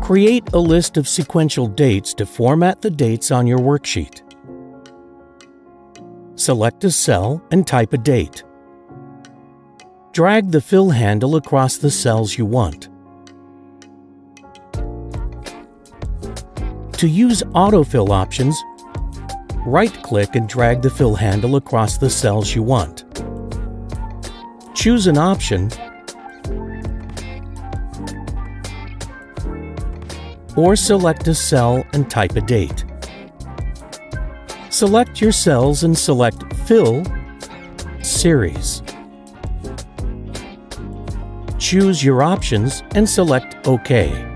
Create a list of sequential dates to format the dates on your worksheet. Select a cell and type a date. Drag the fill handle across the cells you want. To use autofill options, right-click and drag the fill handle across the cells you want. Choose an option or select a cell and type a date. Select your cells and select Fill Series. Choose your options and select OK.